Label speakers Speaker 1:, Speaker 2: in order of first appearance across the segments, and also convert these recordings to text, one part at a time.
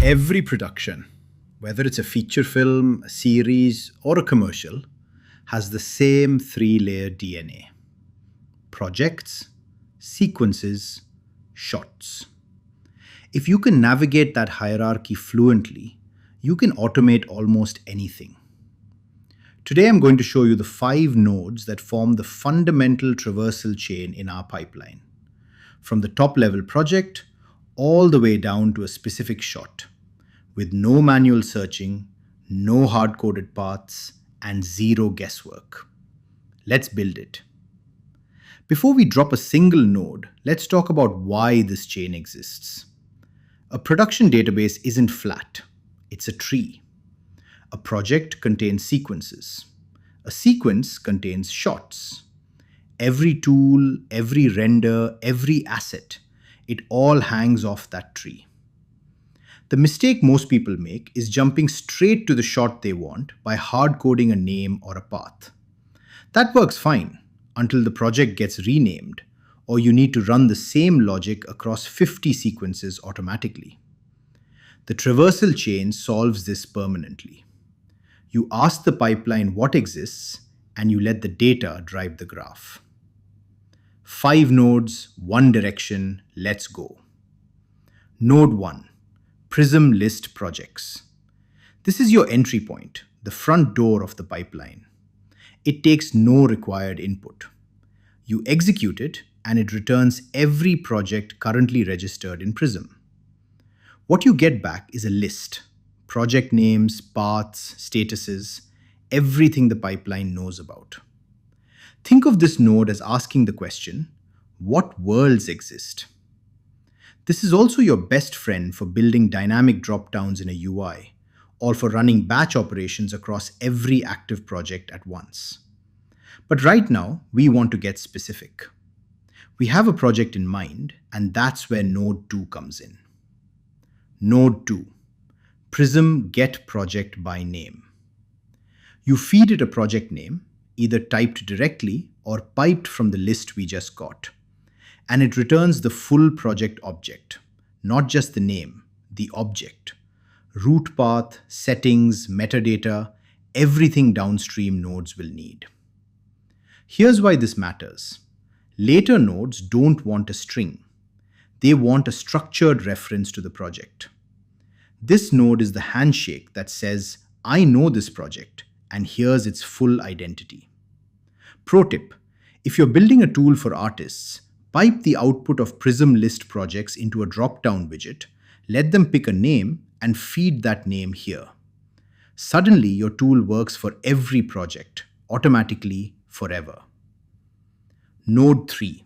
Speaker 1: Every production, whether it's a feature film, a series, or a commercial, has the same three-layer DNA: projects, sequences, shots. If you can navigate that hierarchy fluently, you can automate almost anything. Today I'm going to show you the 5 nodes that form the fundamental traversal chain in our pipeline, from the top-level project all the way down to a specific shot, with no manual searching, no hard-coded paths, and zero guesswork. Let's build it. Before we drop a single node, let's talk about why this chain exists. A production database isn't flat, it's a tree. A project contains sequences. A sequence contains shots. Every tool, every render, every asset, it all hangs off that tree. The mistake most people make is jumping straight to the shot they want by hard-coding a name or a path. That works fine until the project gets renamed, or you need to run the same logic across 50 sequences automatically. The traversal chain solves this permanently. You ask the pipeline what exists, and you let the data drive the graph. 5 nodes, 1 direction, let's go. Node 1. Prism list projects. This is your entry point, the front door of the pipeline. It takes no required input. You execute it, and it returns every project currently registered in Prism. What you get back is a list: project names, paths, statuses, everything the pipeline knows about. Think of this node as asking the question, what worlds exist? This is also your best friend for building dynamic drop-downs in a UI, or for running batch operations across every active project at once. But right now, we want to get specific. We have a project in mind, and that's where Node 2 comes in. Node 2. Prism get project by name. You feed it a project name, either typed directly or piped from the list we just got, and it returns the full project object, not just the name, the object. Root path, settings, metadata, everything downstream nodes will need. Here's why this matters. Later nodes don't want a string. They want a structured reference to the project. This node is the handshake that says, I know this project, and here's its full identity. Pro tip: if you're building a tool for artists, pipe the output of Prism list projects into a drop-down widget, let them pick a name, and feed that name here. Suddenly, your tool works for every project, automatically, forever. Node 3.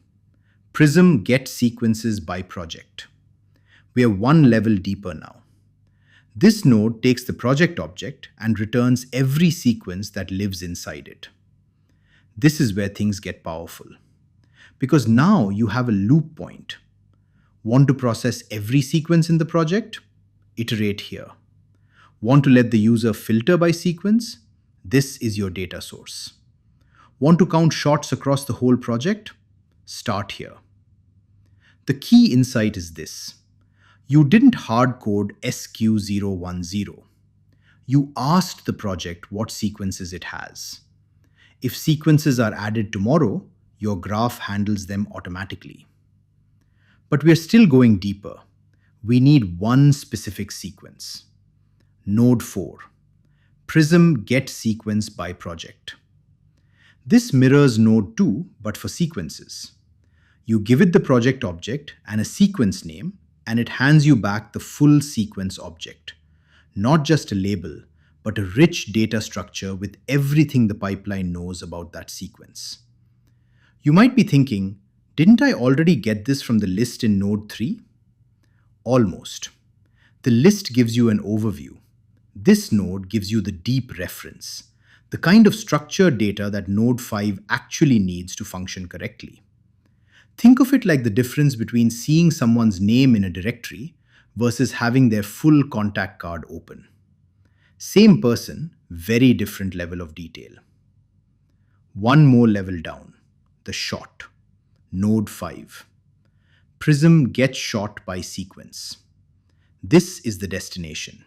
Speaker 1: Prism get sequences by project. We are one level deeper now. This node takes the project object and returns every sequence that lives inside it. This is where things get powerful, because now you have a loop point. Want to process every sequence in the project? Iterate here. Want to let the user filter by sequence? This is your data source. Want to count shots across the whole project? Start here. The key insight is this: you didn't hard-code SQ010. You asked the project what sequences it has. If sequences are added tomorrow, your graph handles them automatically. But we're still going deeper. We need one specific sequence. Node 4. Prism get sequence by project. This mirrors Node 2, but for sequences. You give it the project object and a sequence name, and it hands you back the full sequence object. Not just a label, but a rich data structure with everything the pipeline knows about that sequence. You might be thinking, didn't I already get this from the list in Node 3? Almost. The list gives you an overview. This node gives you the deep reference, the kind of structured data that Node 5 actually needs to function correctly. Think of it like the difference between seeing someone's name in a directory versus having their full contact card open. Same person, very different level of detail. One more level down, the shot. Node 5. Prism gets shot by sequence. This is the destination.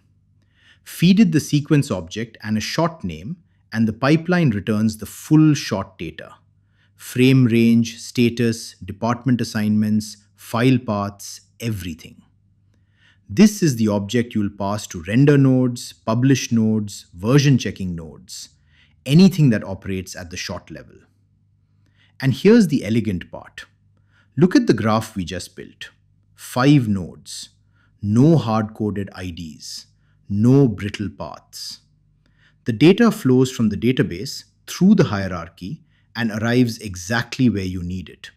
Speaker 1: Feed it the sequence object and a shot name, and the pipeline returns the full shot data: frame range, status, department assignments, file paths, everything. This is the object you'll pass to render nodes, publish nodes, version checking nodes, anything that operates at the shot level. And here's the elegant part. Look at the graph we just built. 5 nodes, no hard-coded IDs, no brittle paths. The data flows from the database through the hierarchy and arrives exactly where you need it,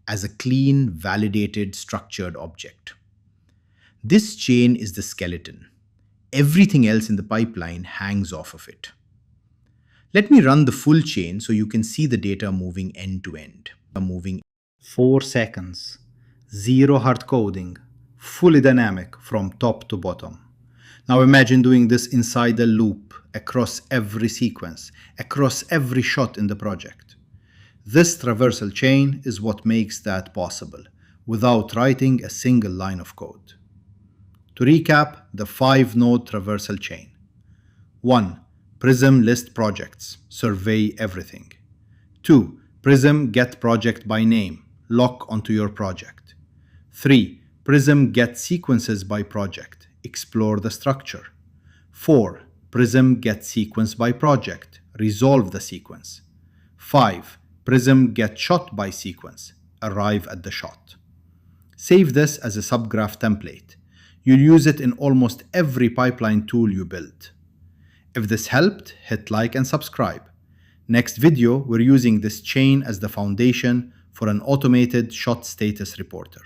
Speaker 1: as a clean, validated, structured object. This chain is the skeleton. Everything else in the pipeline hangs off of it. Let me run the full chain so you can see the data moving end to end. 4 seconds, zero hard coding, fully dynamic from top to bottom. Now imagine doing this inside a loop, across every sequence, across every shot in the project. This traversal chain is what makes that possible, without writing a single line of code. To recap, the 5-node traversal chain. 1. Prism list projects, survey everything. 2. Prism get project by name, lock onto your project. 3. Prism get sequences by project, explore the structure. 4. Prism get sequence by project, resolve the sequence. 5. Prism get shot by sequence, arrive at the shot. Save this as a subgraph template. You'll use it in almost every pipeline tool you build. If this helped, hit like and subscribe. Next video, we're using this chain as the foundation for an automated shot status reporter.